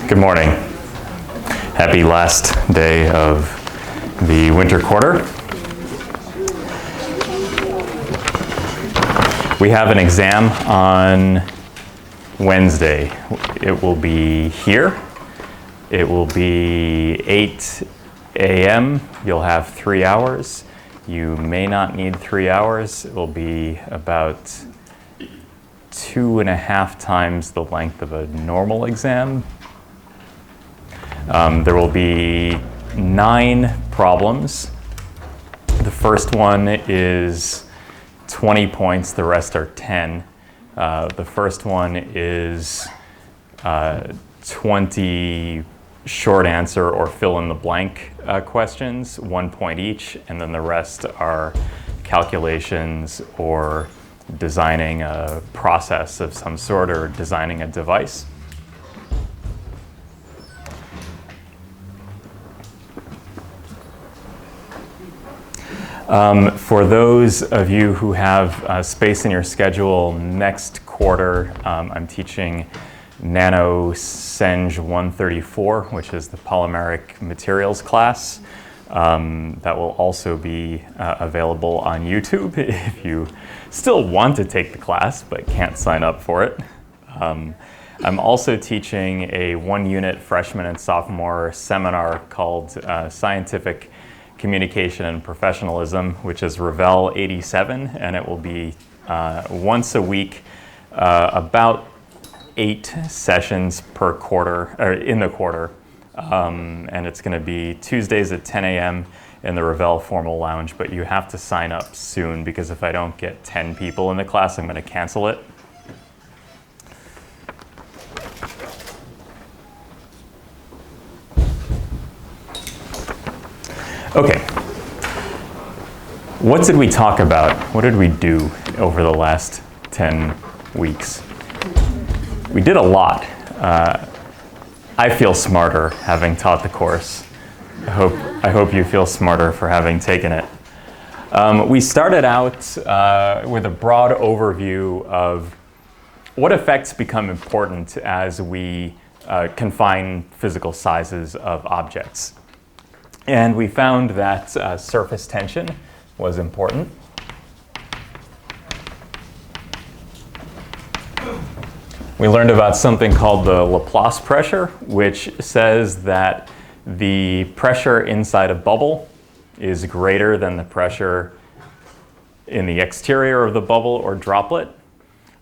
Good morning. Happy last day of the winter quarter. We have an exam on Wednesday. It will be here. It will be 8 a.m. You'll have 3 hours. You may not need 3 hours. It will be about 2.5 times the length of a normal exam. There will be 9 problems. The first one is 20 points, the rest are 10. The first one is 20 short answer or fill in the blank questions, 1 point each, and then the rest are calculations or designing a process of some sort or designing a device. For those of you who have space in your schedule next quarter, I'm teaching NanoSeng 134, which is the polymeric materials class. That will also be available on YouTube if you still want to take the class but can't sign up for it. I'm also teaching a 1-unit freshman and sophomore seminar called Scientific Communication and Professionalism, which is Revel 87, and it will be once a week, about 8 sessions per quarter, or in the quarter, and it's going to be Tuesdays at 10 a.m. in the Revel Formal Lounge, but you have to sign up soon because if I don't get 10 people in the class, I'm going to cancel it. Okay, what did we talk about? What did we do over the last 10 weeks? We did a lot. I feel smarter having taught the course. I hope you feel smarter for having taken it. We started out with a broad overview of what effects become important as we confine physical sizes of objects. And we found that surface tension was important. We learned about something called the Laplace pressure, which says that the pressure inside a bubble is greater than the pressure in the exterior of the bubble or droplet,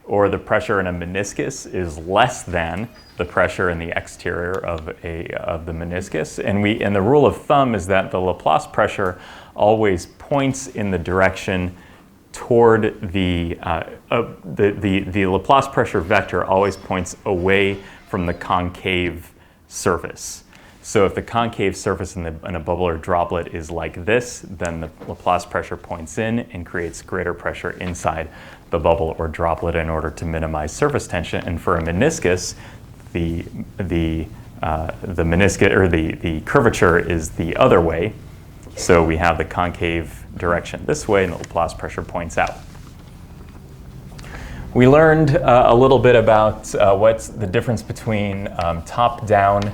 or the pressure in a meniscus is less than the pressure in the exterior of the meniscus. And the rule of thumb is that the Laplace pressure always points in the direction toward the Laplace pressure vector always points away from the concave surface. So if the concave surface in a bubble or droplet is like this, then the Laplace pressure points in and creates greater pressure inside the bubble or droplet in order to minimize surface tension. And for a meniscus, the meniscus or the curvature is the other way. So we have the concave direction this way, and the Laplace pressure points out. We learned a little bit about what's the difference between top-down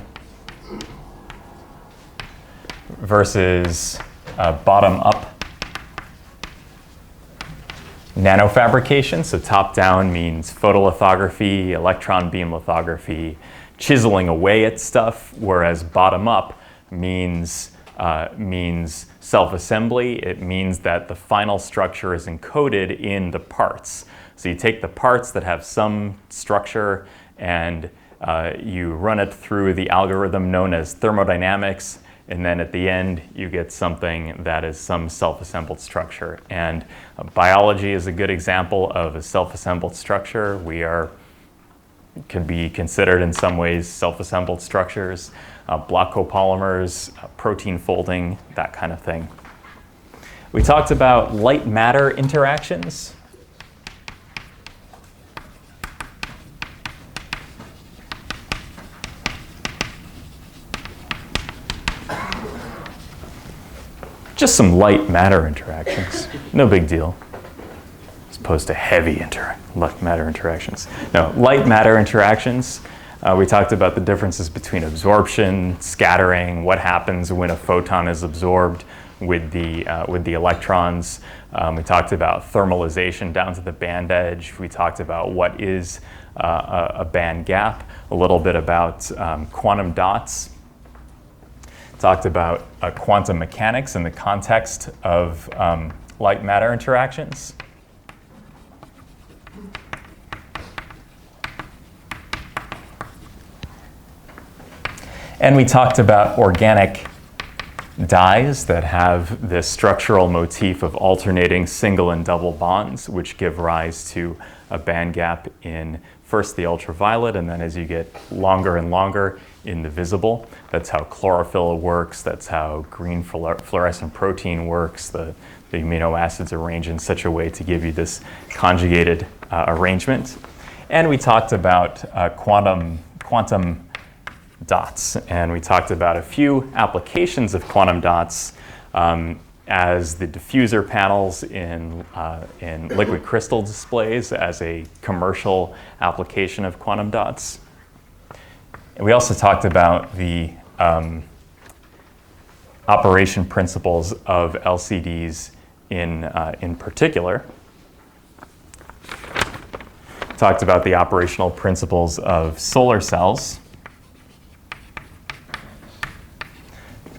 versus bottom-up nanofabrication. So top-down means photolithography, electron beam lithography, chiseling away at stuff, whereas bottom-up means self-assembly. It means that the final structure is encoded in the parts. So you take the parts that have some structure and you run it through the algorithm known as thermodynamics, and then at the end you get something that is some self-assembled structure. And biology is a good example of a self-assembled structure. Can be considered in some ways self-assembled structures, block copolymers, protein folding, that kind of thing. We talked about light-matter interactions. Just some light matter interactions, no big deal. As opposed to heavy matter interactions. No, light matter interactions. We talked about the differences between absorption, scattering, what happens when a photon is absorbed with the electrons. We talked about thermalization down to the band edge. We talked about what is a band gap, a little bit about quantum dots. Talked about quantum mechanics in the context of light-matter interactions. And we talked about organic dyes that have this structural motif of alternating single and double bonds, which give rise to a band gap in first the ultraviolet, and then as you get longer and longer in the visible. That's how chlorophyll works. That's how green fluorescent protein works. The amino acids arrange in such a way to give you this conjugated arrangement. And we talked about quantum dots, and we talked about a few applications of quantum dots as the diffuser panels in liquid crystal displays as a commercial application of quantum dots. And we also talked about the operation principles of LCDs in particular. Talked about the operational principles of solar cells,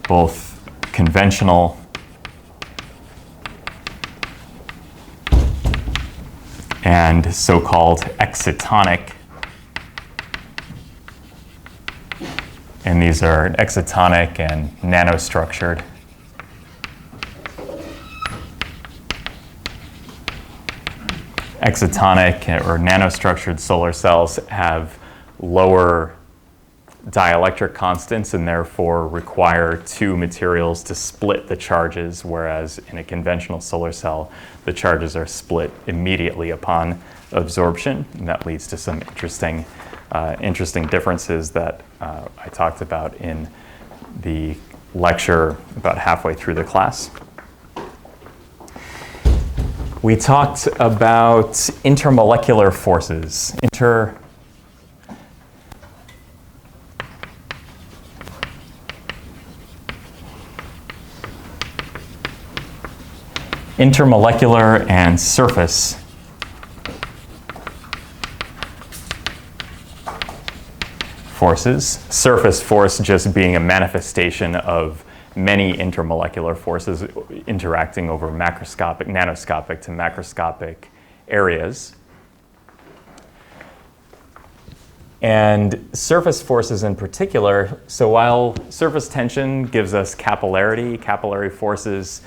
both conventional and so-called excitonic. And these are excitonic and nanostructured. Excitonic or nanostructured solar cells have lower dielectric constants and therefore require two materials to split the charges, whereas in a conventional solar cell, the charges are split immediately upon absorption. And that leads to some interesting differences that I talked about in the lecture about halfway through the class. We talked about intermolecular forces. Intermolecular and surface forces. Surface force just being a manifestation of many intermolecular forces interacting over macroscopic, nanoscopic to macroscopic areas. And surface forces in particular, so while surface tension gives us capillary forces,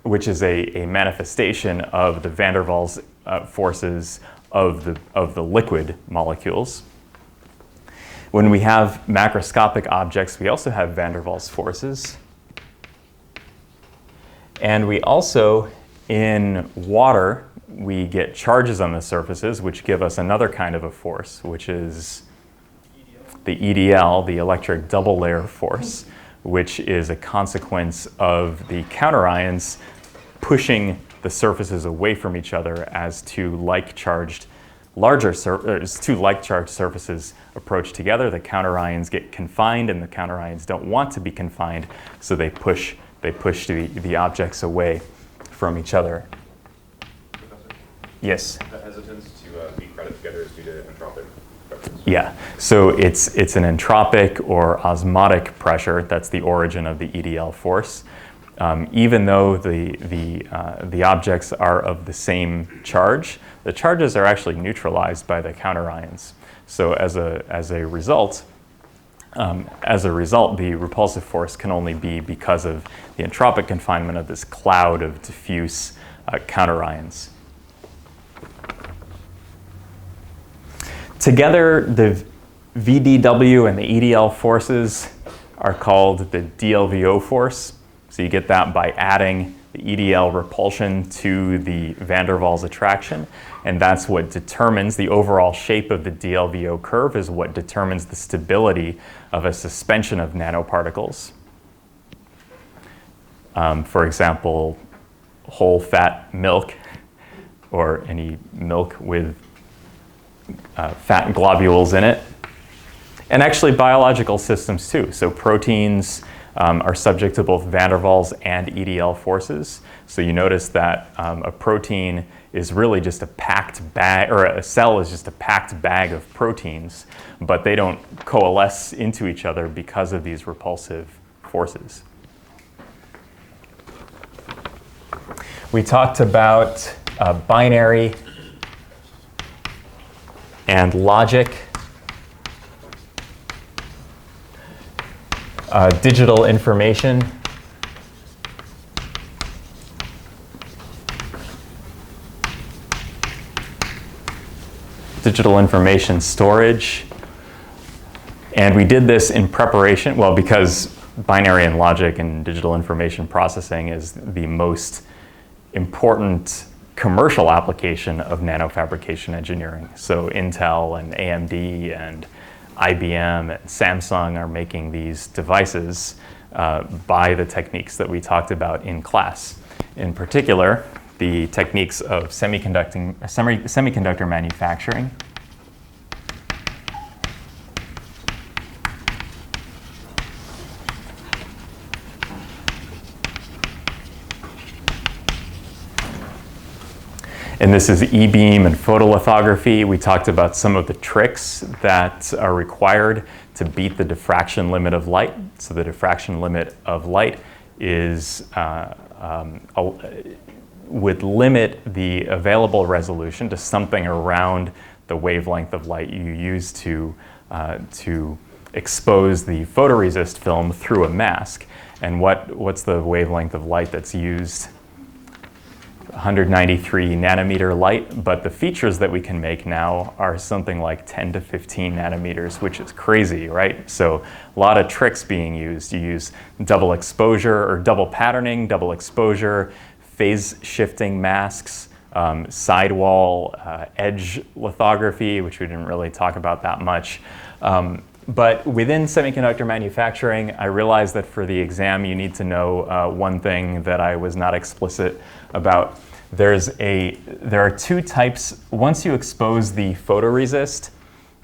which is a manifestation of the van der Waals forces of the liquid molecules. When we have macroscopic objects, we also have van der Waals forces. And we also, in water, we get charges on the surfaces, which give us another kind of a force, which is the EDL, the electric double layer force, which is a consequence of the counterions pushing the surfaces away from each other as two like-charged surfaces approach together. The counterions get confined, and the counterions don't want to be confined, so they push the objects away from each other. Professor? Yes? The hesitance to be crowded together is due to entropic pressures. Yeah, so it's an entropic or osmotic pressure that's the origin of the EDL force. Even though the objects are of the same charge, the charges are actually neutralized by the counterions. So as a result, the repulsive force can only be because of the entropic confinement of this cloud of diffuse counterions. Together, the VDW and the EDL forces are called the DLVO force. So you get that by adding the EDL repulsion to the van der Waals attraction, and that's what determines the overall shape of the DLVO curve, is what determines the stability of a suspension of nanoparticles. For example, whole fat milk, or any milk with fat globules in it, And actually biological systems too. So proteins are subject to both van der Waals and EDL forces. So you notice that a protein is really just a packed bag, or a cell is just a packed bag of proteins, but they don't coalesce into each other because of these repulsive forces. We talked about binary and logic, digital information, digital information storage. And we did this in preparation, well, because binary and logic and digital information processing is the most important commercial application of nanofabrication engineering. So Intel and AMD and IBM and Samsung are making these devices by the techniques that we talked about in class. In particular, the techniques of semiconductor manufacturing, and this is E-beam and photolithography. We talked about some of the tricks that are required to beat the diffraction limit of light. So the diffraction limit of light is would limit the available resolution to something around the wavelength of light you use to expose the photoresist film through a mask. And what's the wavelength of light that's used? 193 nanometer light, but the features that we can make now are something like 10 to 15 nanometers, which is crazy, right? So a lot of tricks being used. You use double exposure or double patterning, double exposure, phase shifting masks, sidewall edge lithography, which we didn't really talk about that much. But within semiconductor manufacturing, I realized that for the exam, you need to know one thing that I was not explicit about. There are two types. Once you expose the photoresist,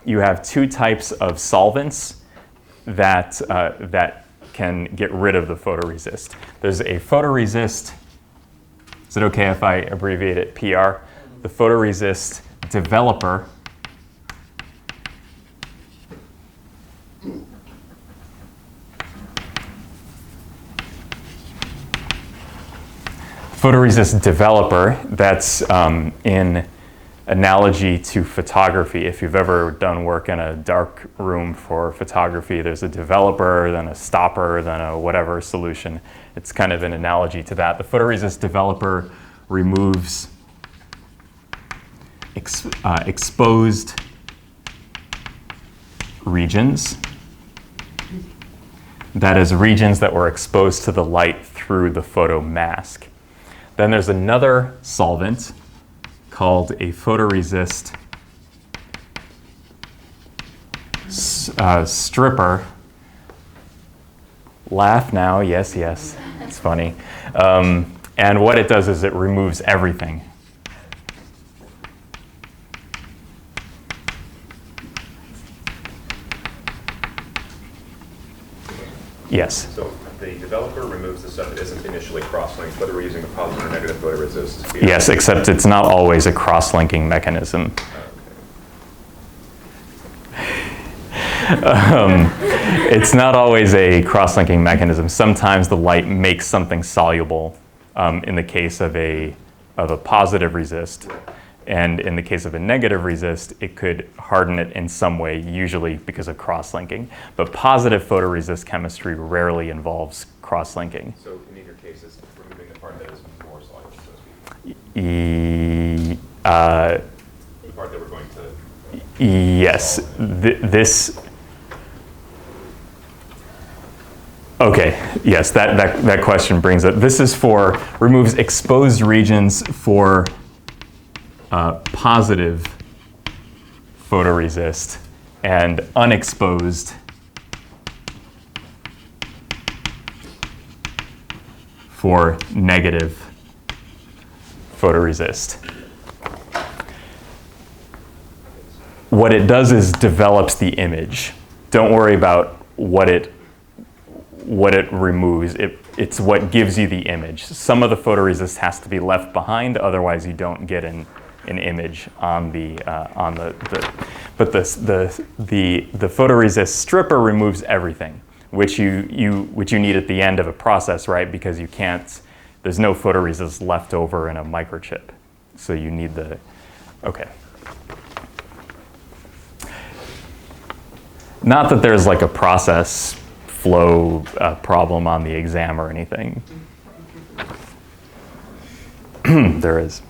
you have two types of solvents that can get rid of the photoresist. There's a photoresist. Is it okay if I abbreviate it PR? The photoresist developer. Photoresist developer, that's in analogy to photography. If you've ever done work in a dark room for photography, there's a developer, then a stopper, then a whatever solution. It's kind of an analogy to that. The photoresist developer removes exposed regions. That is, regions that were exposed to the light through the photo mask. Then there's another solvent called a photoresist stripper. Laugh now, yes, yes, it's funny. And what it does is it removes everything. Yes? So the developer removes the stuff that isn't initially cross-linked, whether we're using a positive or negative photoresist. Yes, except it's not always a cross-linking mechanism. It's not always a cross-linking mechanism. Sometimes the light makes something soluble in the case of a positive resist. And in the case of a negative resist, it could harden it in some way, usually because of cross-linking. But positive photoresist chemistry rarely involves cross-linking. So in either case, it's removing the part that is more soluble, so to speak. The part that we're going to... Yes. This... Okay, yes, that question brings up. This is for, removes exposed regions for positive photoresist and unexposed for negative photoresist. What it does is develops the image. don't worry about what it removes. It's what gives you the image. Some of the photoresist has to be left behind, otherwise you don't get an image on the but the photoresist stripper removes everything, which you need at the end of a process, right? Because you can't. There's no photoresist left over in a microchip, so you need the. Okay. Not that there's like a process flow problem on the exam or anything. There is.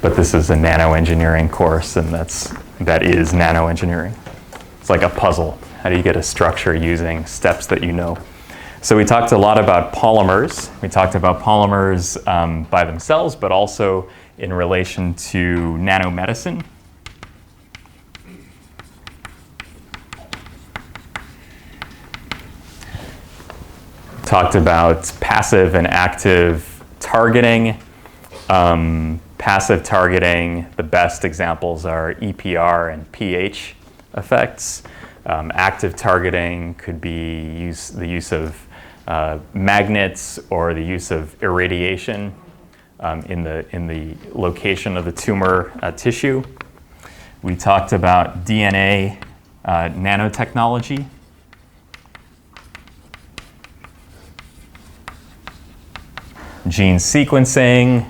But this is a nanoengineering course, and that is nanoengineering. It's like a puzzle. How do you get a structure using steps that you know? So we talked a lot about polymers. We talked about polymers by themselves, but also in relation to nanomedicine. Talked about passive and active targeting. Passive targeting, the best examples are EPR and pH effects. Active targeting could be the use of magnets or the use of irradiation in the location of the tumor tissue. We talked about DNA nanotechnology. Gene sequencing,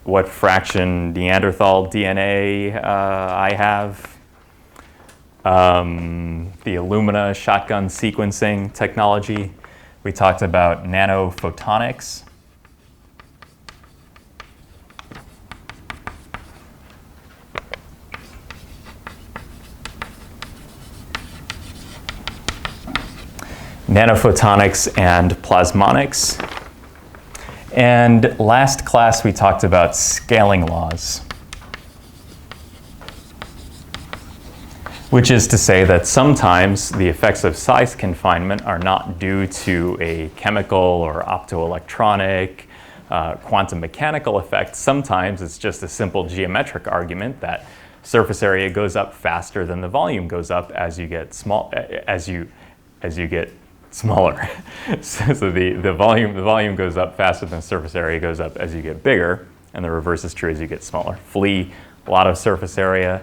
what fraction Neanderthal DNA I have. The Illumina shotgun sequencing technology. We talked about nanophotonics. Nanophotonics and plasmonics. And last class we talked about scaling laws, which is to say that sometimes the effects of size confinement are not due to a chemical or optoelectronic, quantum mechanical effect. Sometimes it's just a simple geometric argument that surface area goes up faster than the volume goes up as you get smaller. So the volume goes up faster than surface area goes up as you get bigger, and the reverse is true as you get smaller. Flea, a lot of surface area.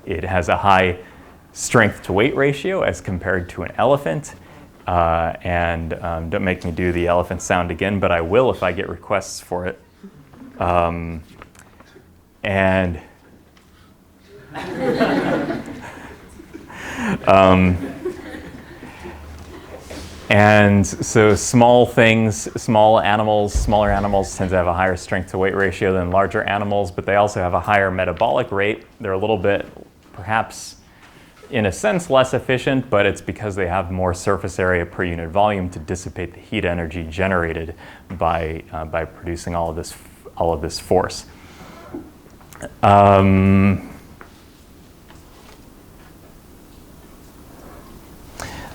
It has a high strength to weight ratio as compared to an elephant. And don't make me do the elephant sound again, but I will if I get requests for it. And so smaller animals tend to have a higher strength to weight ratio than larger animals, but they also have a higher metabolic rate. They're a little bit, perhaps, in a sense, less efficient, but it's because they have more surface area per unit volume to dissipate the heat energy generated by producing all of this force.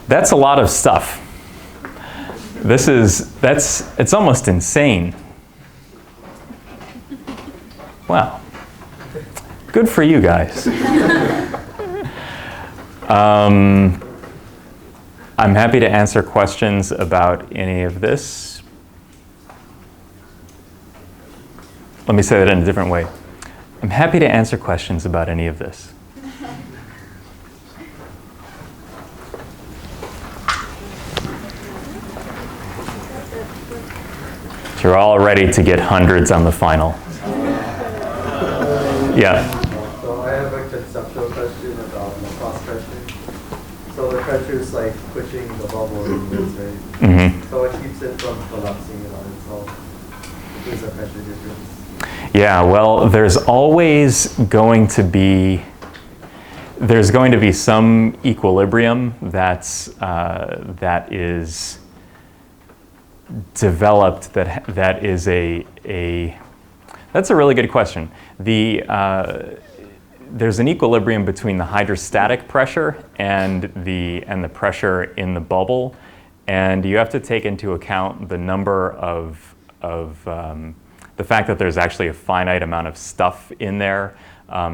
That's a lot of stuff. It's almost insane. Wow. Good for you guys. I'm happy to answer questions about any of this. Let me say that in a different way. I'm happy to answer questions about any of this. You're all ready to get hundreds on the final. Yeah. So I have a conceptual question about the cross pressure. So the pressure is like pushing the bubble inwards, right? Mm-hmm. So it keeps it from collapsing on itself. There's a pressure difference. Yeah, well, there's going to be some equilibrium that is developed that's a really good question. There's an equilibrium between the hydrostatic pressure and the pressure in the bubble, And you have to take into account the number of the fact that there's actually a finite amount of stuff in there.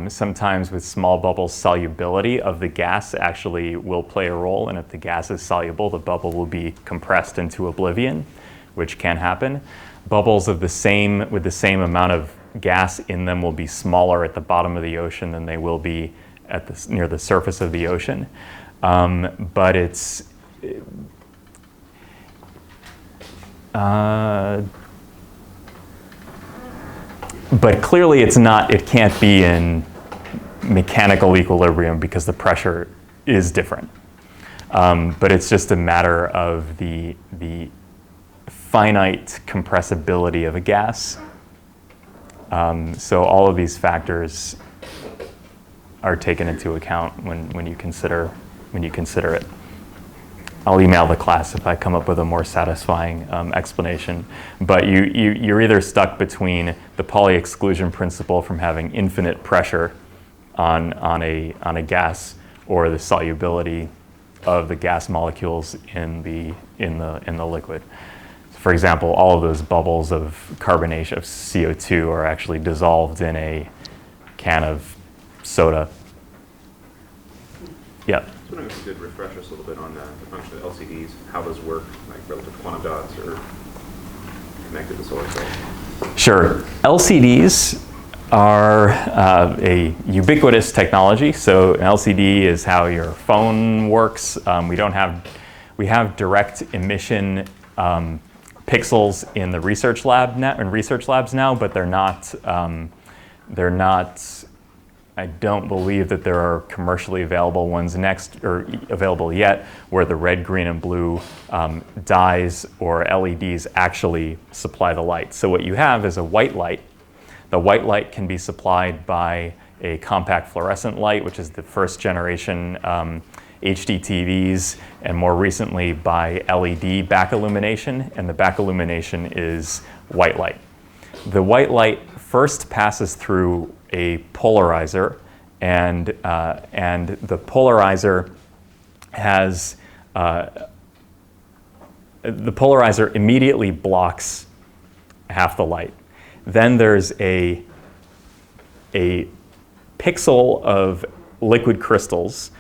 Sometimes with small bubbles, solubility of the gas actually will play a role, and if the gas is soluble, the bubble will be compressed into oblivion, which can happen. Bubbles with the same amount of gas in them will be smaller at the bottom of the ocean than they will be at near the surface of the ocean. But it's but clearly it can't be in mechanical equilibrium because the pressure is different. But it's just a matter of the finite compressibility of a gas. So all of these factors are taken into account when you consider it. I'll email the class if I come up with a more satisfying explanation. But you're either stuck between the Pauli exclusion principle from having infinite pressure on a gas, or the solubility of the gas molecules in the liquid. For example, all of those bubbles of carbonation of CO2 are actually dissolved in a can of soda. Yep. I was wondering if you could refresh us a little bit on the function of LCDs, how those work, like relative to quantum dots or connected to solar cells. Sure. LCDs are a ubiquitous technology. So an LCD is how your phone works. We have direct emission pixels in the research labs now, but they're not. I don't believe that there are commercially available ones available yet, where the red, green, and blue dyes or LEDs actually supply the light. So what you have is a white light. The white light can be supplied by a compact fluorescent light, which is the first generation HD TVs, and more recently by LED back illumination, and the back illumination is white light. The white light first passes through a polarizer, and the polarizer has the polarizer immediately blocks half the light. Then there's a pixel of liquid crystals.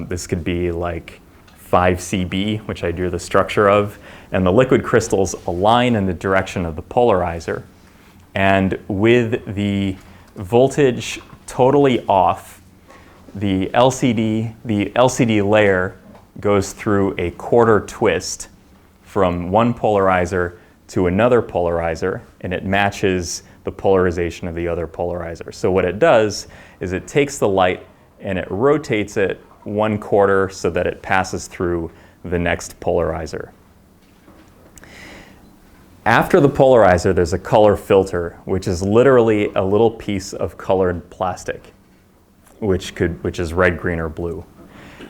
This could be like 5 CB, which I drew the structure of, and the liquid crystals align in the direction of the polarizer. And with the voltage totally off, the LCD layer goes through a quarter twist from one polarizer to another polarizer, and it matches the polarization of the other polarizer. So what it does is it takes the light and it rotates it 1/4 so that it passes through the next polarizer. After the polarizer, there's a color filter, which is literally a little piece of colored plastic, which is red, green, or blue.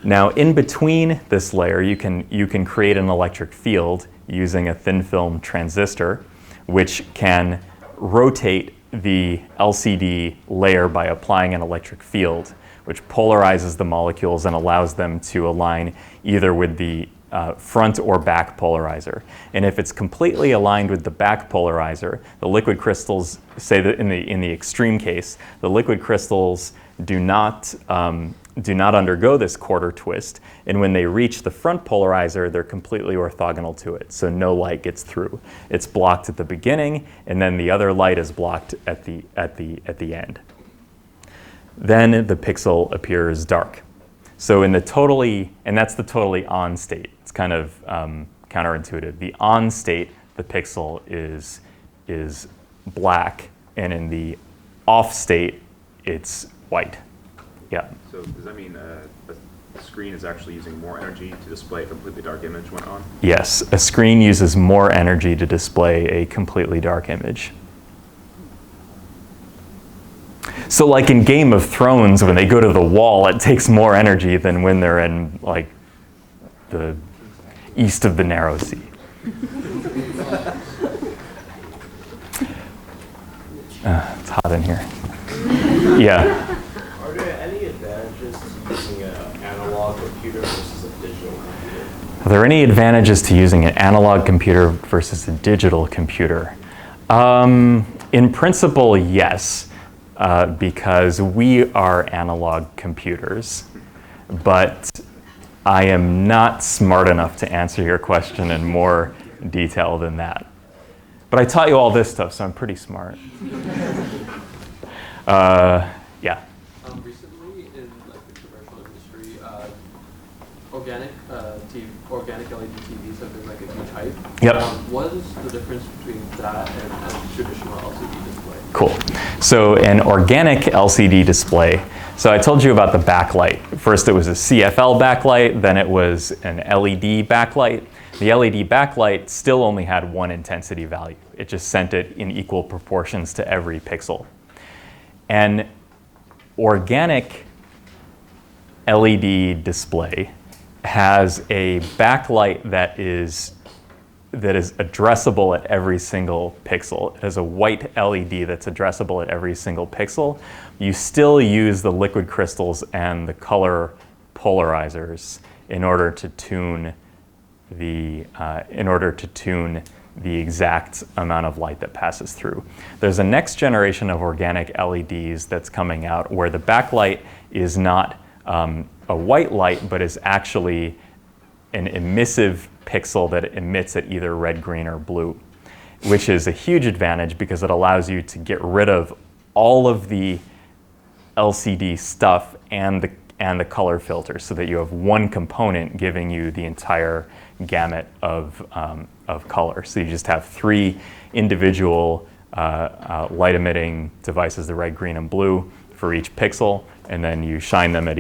Now, in between this layer, you can create an electric field using a thin film transistor, which can rotate the LCD layer by applying an electric field, which polarizes the molecules and allows them to align either with the front or back polarizer. And if it's completely aligned with the back polarizer, the liquid crystals, say that in the extreme case, the liquid crystals do not undergo this quarter twist, and when they reach the front polarizer, they're completely orthogonal to it, so no light gets through. It's blocked at the beginning, and then the other light is blocked at the end. Then the pixel appears dark. So and that's the totally on state. It's kind of counterintuitive. The on state, the pixel is black, and in the off state, it's white. Yeah. So does that mean the screen is actually using more energy to display a completely dark image when on? Yes, a screen uses more energy to display a completely dark image. So like in Game of Thrones, when they go to the wall, it takes more energy than when they're in like the east of the Narrow Sea. It's hot in here. Yeah. Are there any advantages to using an analog computer versus a digital computer? Are there any advantages to using an analog computer versus a digital computer? In principle, yes, because we are analog computers, but I am not smart enough to answer your question in more detail than that. But I taught you all this stuff, so I'm pretty smart. Yeah. Recently, in like the commercial industry, organic LED TVs have been like a huge hype. Yep. What is the difference between that and a traditional LCD display? Cool. So an organic LCD display. So I told you about the backlight. First it was a CFL backlight, then it was an LED backlight. The LED backlight still only had one intensity value. It just sent it in equal proportions to every pixel. An organic LED display has a backlight that is addressable at every single pixel. It has a white LED that's addressable at every single pixel. You still use the liquid crystals and the color polarizers in order to tune the exact amount of light that passes through. There's a next generation of organic LEDs that's coming out where the backlight is not a white light, but is actually an emissive pixel that emits at either red, green, or blue, which is a huge advantage because it allows you to get rid of all of the LCD stuff and the color filter so that you have one component giving you the entire gamut of color. So you just have three individual light-emitting devices, the red, green, and blue, for each pixel, and then you shine them at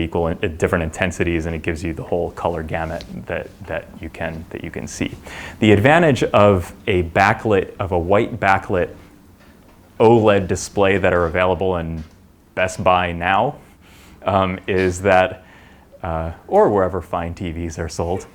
different intensities, and it gives you the whole color gamut that you can see. The advantage of a white backlit OLED display that are available in Best Buy now is that, or wherever fine TVs are sold,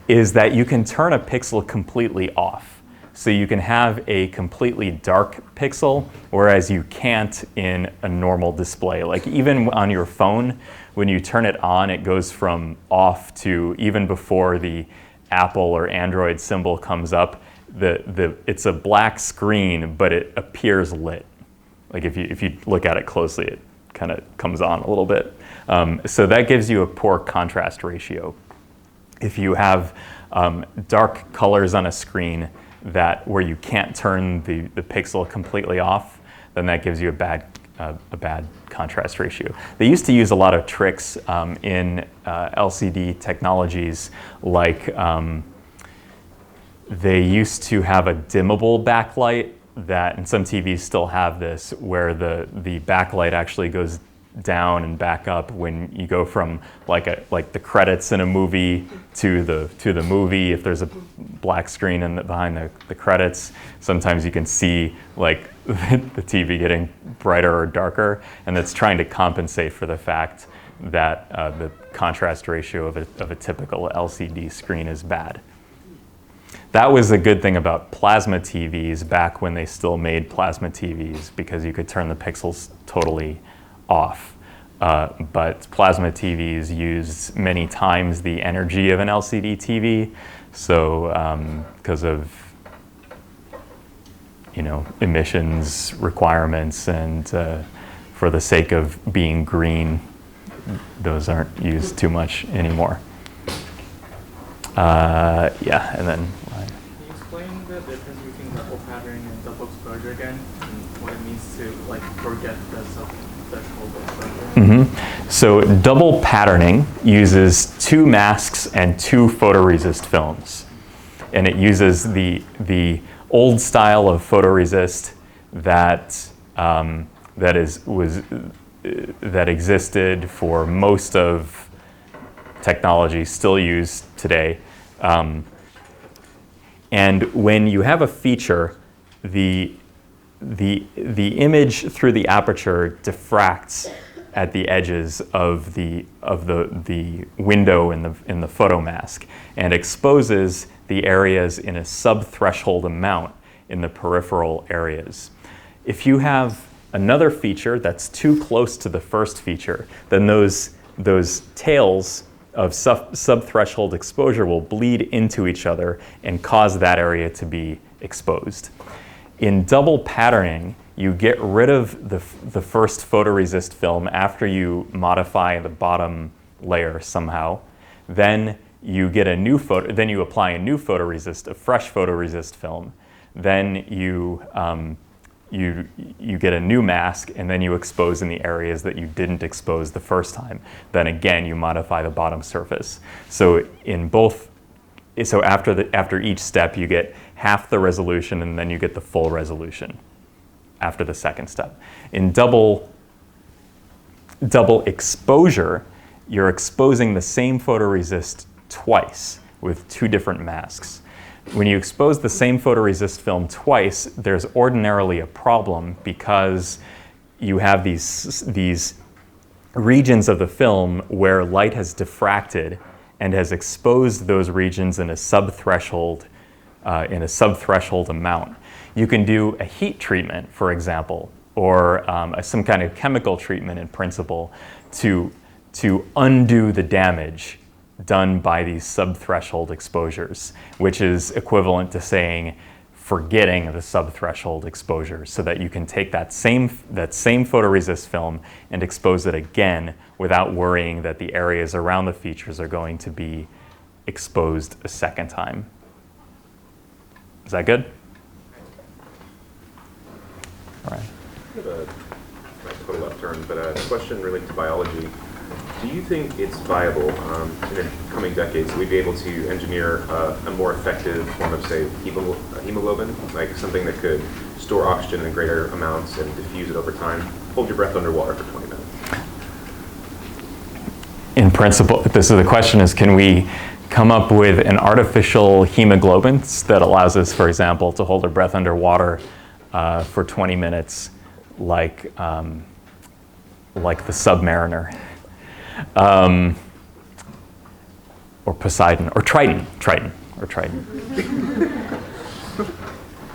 is that you can turn a pixel completely off. So you can have a completely dark pixel, whereas you can't in a normal display. Like even on your phone, when you turn it on, it goes from off to, even before the Apple or Android symbol comes up, it's a black screen, but it appears lit. Like if you look at it closely, it kind of comes on a little bit. So that gives you a poor contrast ratio. If you have dark colors on a screen where you can't turn the pixel completely off, then that gives you a bad contrast ratio. They used to use a lot of tricks in LCD technologies, like they used to have a dimmable backlight and some TVs still have this, where the backlight actually goes down and back up when you go from like the credits in a movie to the movie. If there's a black screen behind the credits, sometimes you can see like the TV getting brighter or darker, and that's trying to compensate for the fact that the contrast ratio of a typical LCD screen is bad. That was a good thing about plasma TVs back when they still made plasma TVs, because you could turn the pixels totally off. But plasma TVs used many times the energy of an LCD TV, so because of emissions requirements and for the sake of being green, those aren't used too much anymore. Yeah, and then. Can you explain the difference between double patterning and double exposure again, and what it means to forget the threshold exposure? So double patterning uses two masks and two photoresist films, and it uses the old style of photoresist that existed for most of technology still used today. And when you have a feature, the image through the aperture diffracts at the edges of the window in the photomask and exposes the areas in a sub-threshold amount in the peripheral areas. If you have another feature that's too close to the first feature, then those tails of subthreshold exposure will bleed into each other and cause that area to be exposed. In double patterning, you get rid of the first photoresist film after you modify the bottom layer somehow. Then you get a new then you apply a new photoresist, a fresh photoresist film. Then you get a new mask, and then you expose in the areas that you didn't expose the first time. Then again, you modify the bottom surface. So after each step, you get half the resolution, and then you get the full resolution after the second step. In double exposure, you're exposing the same photoresist twice with two different masks. When you expose the same photoresist film twice, there's ordinarily a problem because you have these regions of the film where light has diffracted and has exposed those regions in a subthreshold amount. You can do a heat treatment, for example, or some kind of chemical treatment in principle to undo the damage done by these subthreshold exposures, which is equivalent to saying forgetting the subthreshold exposure, so that you can take that same photoresist film and expose it again without worrying that the areas around the features are going to be exposed a second time. Is that good? All right. I have a total left turn, but a question related to biology. Do you think it's viable in the coming decades we'd be able to engineer a more effective form of, say, hemoglobin, like something that could store oxygen in greater amounts and diffuse it over time? Hold your breath underwater for 20 minutes. In principle, the question is, can we come up with an artificial hemoglobin that allows us, for example, to hold our breath underwater for 20 minutes, like the Submariner, or Poseidon, or Triton.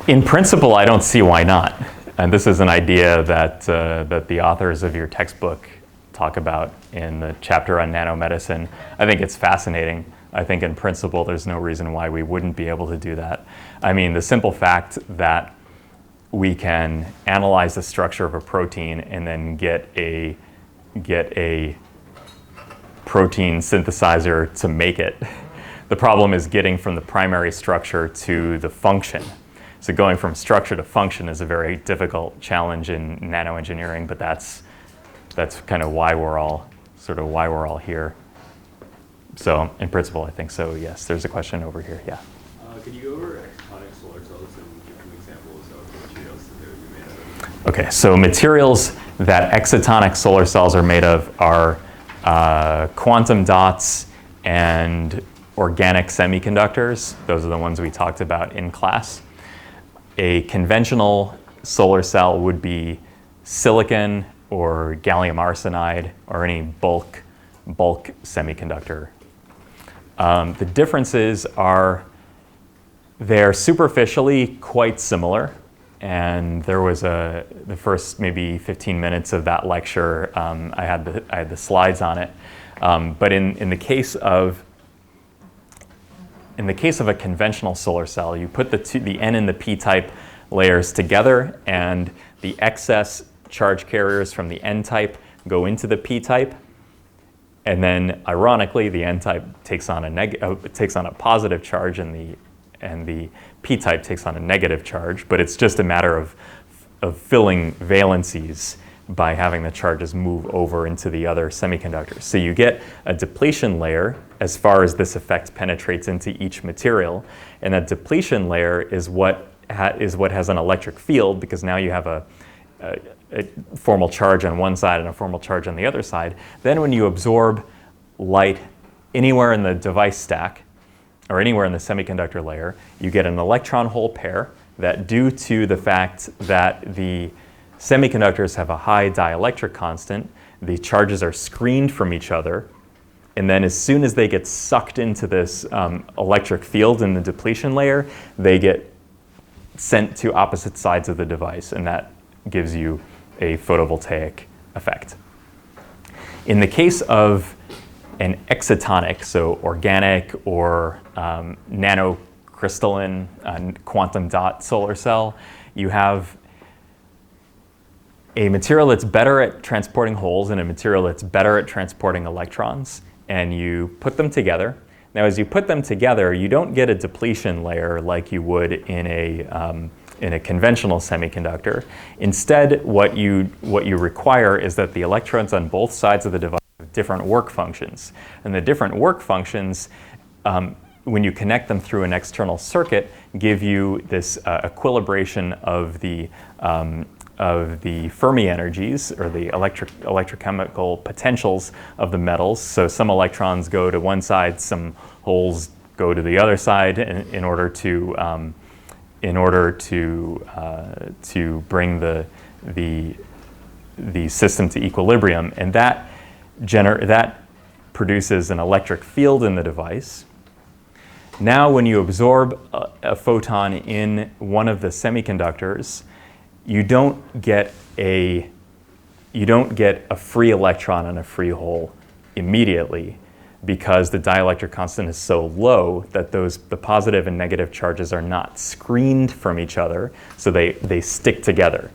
In principle, I don't see why not. And this is an idea that the authors of your textbook talk about in the chapter on nanomedicine. I think it's fascinating. I think in principle, there's no reason why we wouldn't be able to do that. I mean, the simple fact that we can analyze the structure of a protein and then get a protein synthesizer to make it. The problem is getting from the primary structure to the function. So going from structure to function is a very difficult challenge in nanoengineering, but that's kind of why we're all here. So in principle, I think so, yes. There's a question over here, yeah. Could you go over exotonic solar cells and give some examples of the materials that they would be made of? Okay, so materials that exotonic solar cells are made of are quantum dots and organic semiconductors. Those are the ones we talked about in class. A conventional solar cell would be silicon or gallium arsenide or any bulk semiconductor. The differences are they're superficially quite similar. And there was the first maybe 15 minutes of that lecture, I had the slides on it. But in the case of a conventional solar cell, you put the N and the P-type layers together, and the excess charge carriers from the N-type go into the P-type. And then, ironically, the N-type takes on a positive charge, and the P-type takes on a negative charge, but it's just a matter of filling valencies by having the charges move over into the other semiconductors. So you get a depletion layer as far as this effect penetrates into each material, and that depletion layer is what has an electric field, because now you have a formal charge on one side and a formal charge on the other side. Then when you absorb light anywhere in the device stack, or anywhere in the semiconductor layer, you get an electron hole pair that, due to the fact that the semiconductors have a high dielectric constant, the charges are screened from each other, and then as soon as they get sucked into this electric field in the depletion layer, they get sent to opposite sides of the device, and that gives you a photovoltaic effect. In the case of an excitonic, so organic or nanocrystalline quantum dot solar cell, you have a material that's better at transporting holes and a material that's better at transporting electrons, and you put them together. Now, as you put them together, you don't get a depletion layer like you would in a conventional semiconductor. Instead, what you require is that the electrons on both sides of the device have different work functions. And the different work functions, when you connect them through an external circuit, give you this equilibration of the Fermi energies, or the electrochemical potentials of the metals. So some electrons go to one side, some holes go to the other side in order to bring the system to equilibrium, and that produces an electric field in the device. Now, when you absorb a photon in one of the semiconductors, you don't get a free electron and a free hole immediately, because the dielectric constant is so low that the positive and negative charges are not screened from each other, so they stick together.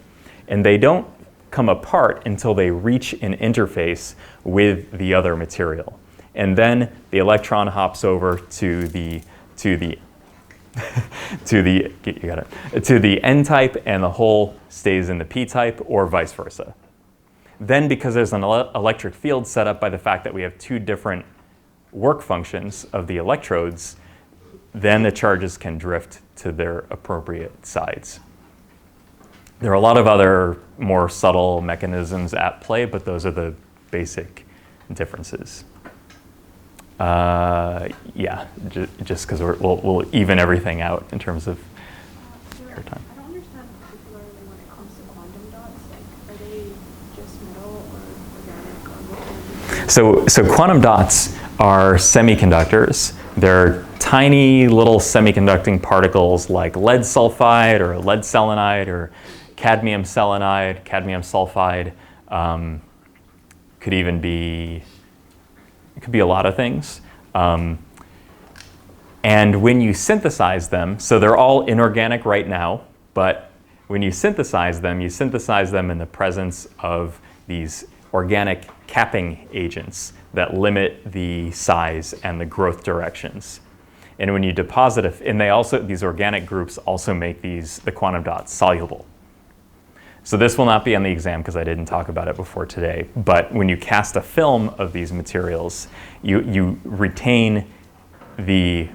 And they don't come apart until they reach an interface with the other material. And then the electron hops over to the N-type, and the hole stays in the P-type, or vice versa. Then, because there's an electric field set up by the fact that we have two different work functions of the electrodes, then the charges can drift to their appropriate sides. There are a lot of other more subtle mechanisms at play, but those are the basic differences. Yeah, just because we'll even everything out in terms of airtime. I don't understand particularly when it comes to quantum dots. Like, are they just metal or organic or what? So quantum dots are semiconductors. They're tiny little semiconducting particles like lead sulfide or lead selenide or cadmium selenide, cadmium sulfide. It could be a lot of things. And when you synthesize them, so they're all inorganic right now, but when you synthesize them in the presence of these organic capping agents that limit the size and the growth directions. And when you deposit these organic groups also make the quantum dots soluble. So this will not be on the exam because I didn't talk about it before today, but when you cast a film of these materials, you retain the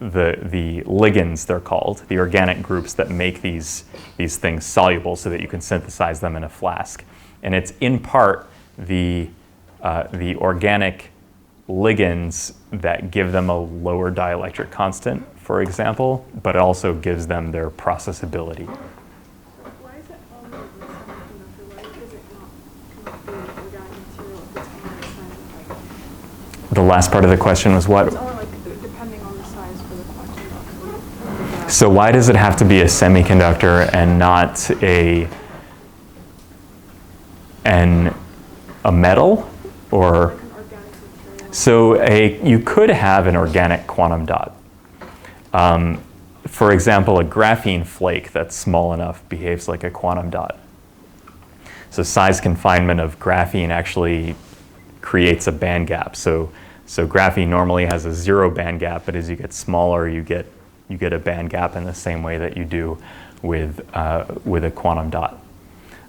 ligands, they're called, the organic groups that make these things soluble so that you can synthesize them in a flask. And it's in part the organic ligands that give them a lower dielectric constant, for example, but it also gives them their processability. Why is it only with semiconductor? Why is it not connected with organic material if it's only a like? The last part of the question was what? It's only like depending on the size for the quantum dot. So why does it have to be a semiconductor and not a metal? Or so you could have an organic quantum dot. For example, a graphene flake that's small enough behaves like a quantum dot. So size confinement of graphene actually creates a band gap. So graphene normally has a 0 band gap, but as you get smaller, you get a band gap in the same way that you do with a quantum dot.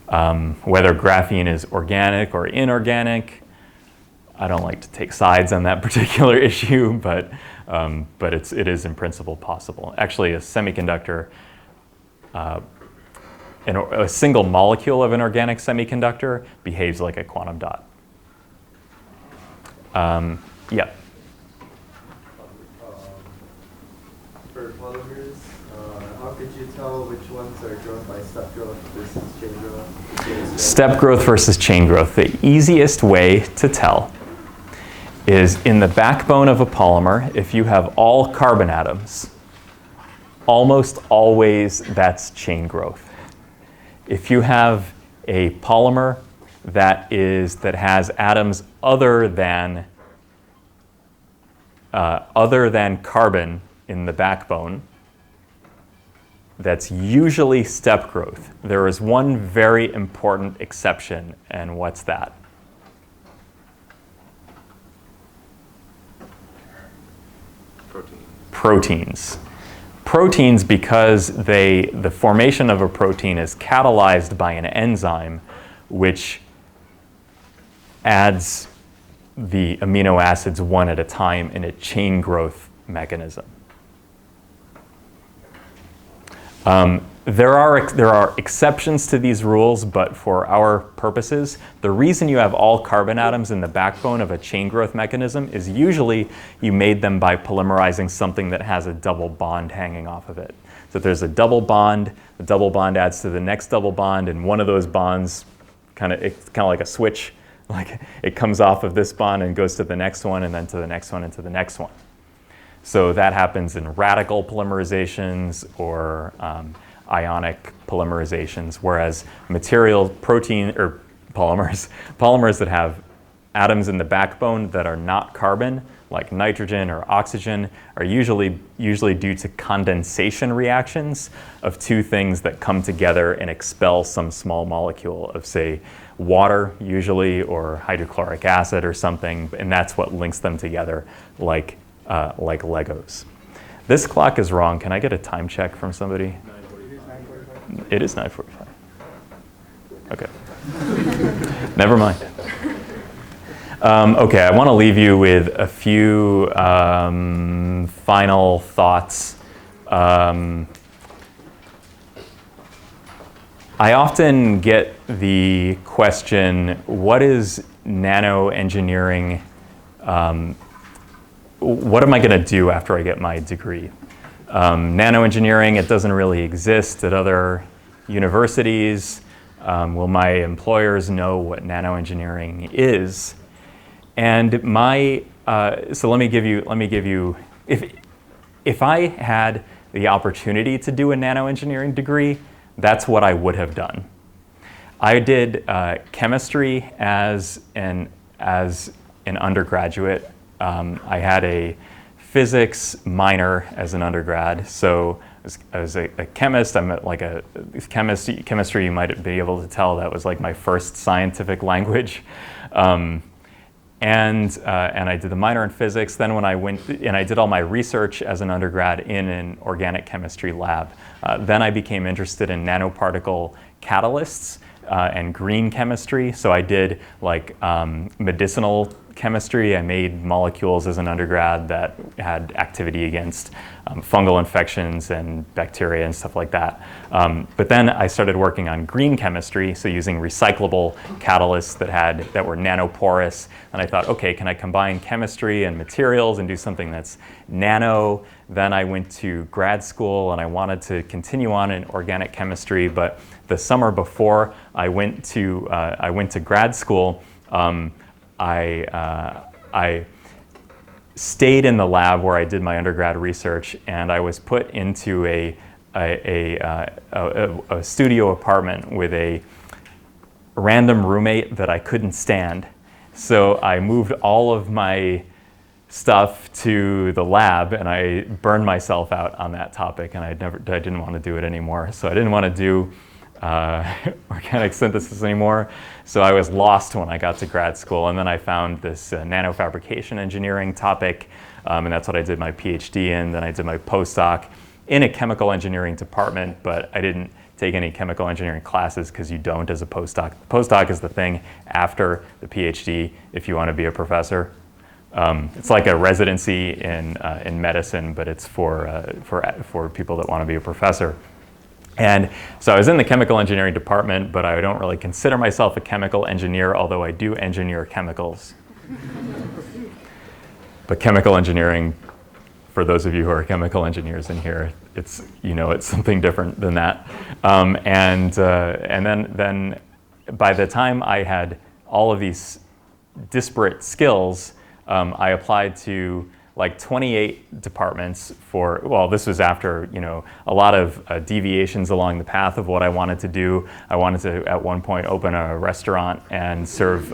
Whether graphene is organic or inorganic, I don't like to take sides on that particular issue, but it is in principle possible. Actually, a semiconductor, a single molecule of an organic semiconductor behaves like a quantum dot. Yeah. For polymers, how could you tell which ones are grown by step growth versus chain growth? Step growth versus chain growth. The easiest way to tell is in the backbone of a polymer, if you have all carbon atoms, almost always that's chain growth. If you have a polymer that has atoms other than carbon in the backbone, that's usually step growth. There is one very important exception, and what's that? Proteins. Proteins, because the formation of a protein is catalyzed by an enzyme which adds the amino acids one at a time in a chain growth mechanism. There are exceptions to these rules, but for our purposes, the reason you have all carbon atoms in the backbone of a chain growth mechanism is usually you made them by polymerizing something that has a double bond hanging off of it. So if there's a double bond, the double bond adds to the next double bond, and one of those bonds, it's kind of like a switch, like it comes off of this bond and goes to the next one, and then to the next one, and to the next one. So that happens in radical polymerizations or ionic polymerizations, whereas polymers that have atoms in the backbone that are not carbon, like nitrogen or oxygen, are usually due to condensation reactions of two things that come together and expel some small molecule of, say, water usually, or hydrochloric acid or something, and that's what links them together like Legos. This clock is wrong. Can I get a time check from somebody? It is 9:45. Okay. Never mind. Okay, I want to leave you with a few final thoughts. I often get the question, what is nanoengineering? What am I going to do after I get my degree? Nanoengineering, it doesn't really exist at other universities. Will my employers know what nanoengineering is? And so let me give you, if I had the opportunity to do a nanoengineering degree, that's what I would have done. I did chemistry as an undergraduate. I had a physics minor as an undergrad, so I was a chemist. I'm like a chemistry. You might be able to tell that was like my first scientific language, and I did the minor in physics. Then when I went and I did all my research as an undergrad in an organic chemistry lab, then I became interested in nanoparticle catalysts and green chemistry. So I did like medicinal chemistry. I made molecules as an undergrad that had activity against fungal infections and bacteria and stuff like that. But then I started working on green chemistry, so using recyclable catalysts that were nanoporous. And I thought, okay, can I combine chemistry and materials and do something that's nano? Then I went to grad school and I wanted to continue on in organic chemistry, but the summer before I went to grad school, I stayed in the lab where I did my undergrad research, and I was put into a studio apartment with a random roommate that I couldn't stand. So I moved all of my stuff to the lab, and I burned myself out on that topic, and I didn't want to do it anymore. So I didn't want to do organic synthesis anymore. So I was lost when I got to grad school, and then I found this nanofabrication engineering topic, and that's what I did my PhD in. Then I did my postdoc in a chemical engineering department, but I didn't take any chemical engineering classes because you don't as a postdoc. Postdoc is the thing after the PhD if you want to be a professor. It's like a residency in medicine, but it's for people that want to be a professor. And so I was in the chemical engineering department, but I don't really consider myself a chemical engineer, although I do engineer chemicals. But chemical engineering, for those of you who are chemical engineers in here, it's something different than that. And then by the time I had all of these disparate skills, I applied to like 28 departments for, well, this was after, you know, a lot of deviations along the path of what I wanted to do. I wanted to, at one point, open a restaurant and serve,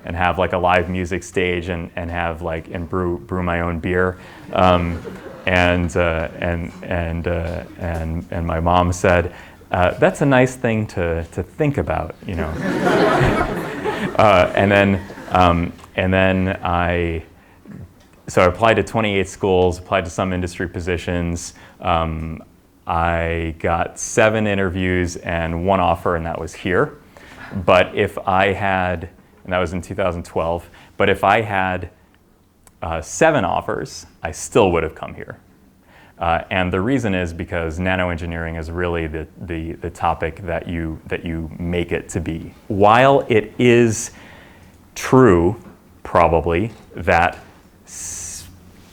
and have like a live music stage and have like, and brew my own beer. And my mom said, that's a nice thing to think about, you know. And then I applied to 28 schools, applied to some industry positions. I got 7 interviews and 1 offer, and that was here. But if I had, and that was in 2012, but if I had 7 offers, I still would have come here. And the reason is because nanoengineering is really the topic that you make it to be. While it is true, probably, that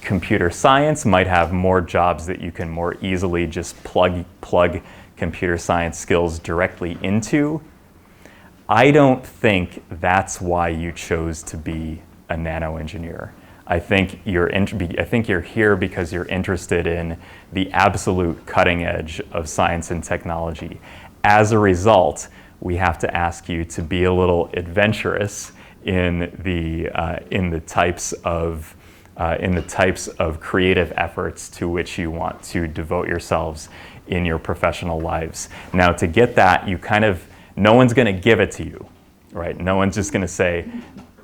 computer science might have more jobs that you can more easily just plug computer science skills directly into, I don't think that's why you chose to be a nanoengineer. I think you're here because you're interested in the absolute cutting edge of science and technology. As a result, we have to ask you to be a little adventurous in the types of creative efforts to which you want to devote yourselves in your professional lives. Now, to get that, no one's going to give it to you, right? No one's just going to say,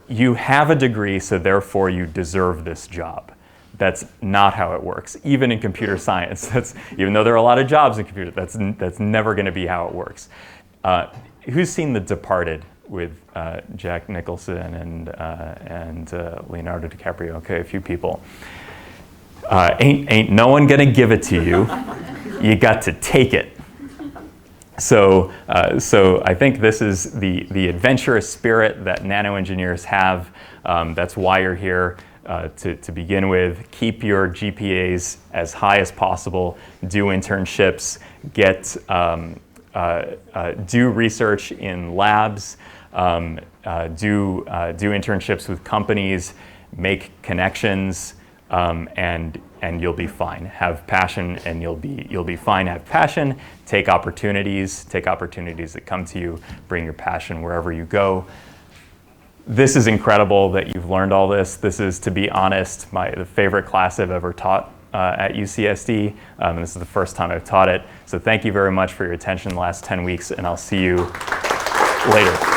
you have a degree, so therefore you deserve this job. That's not how it works. Even in computer science, even though there are a lot of jobs in computer, that's never going to be how it works. Who's seen The Departed with Jack Nicholson and Leonardo DiCaprio? Okay, a few people. Ain't no one going to give it to you. You got to take it. So I think this is the adventurous spirit that nanoengineers have. That's why you're here to begin with. Keep your GPAs as high as possible. Do internships. Do research in labs. Do internships with companies. Make connections. And you'll be fine. Have passion, and you'll be fine. Have passion. Take opportunities that come to you. Bring your passion wherever you go. This is incredible that you've learned all this. This is, to be honest, the favorite class I've ever taught at UCSD. And this is the first time I've taught it. So thank you very much for your attention the last 10 weeks, and I'll see you later.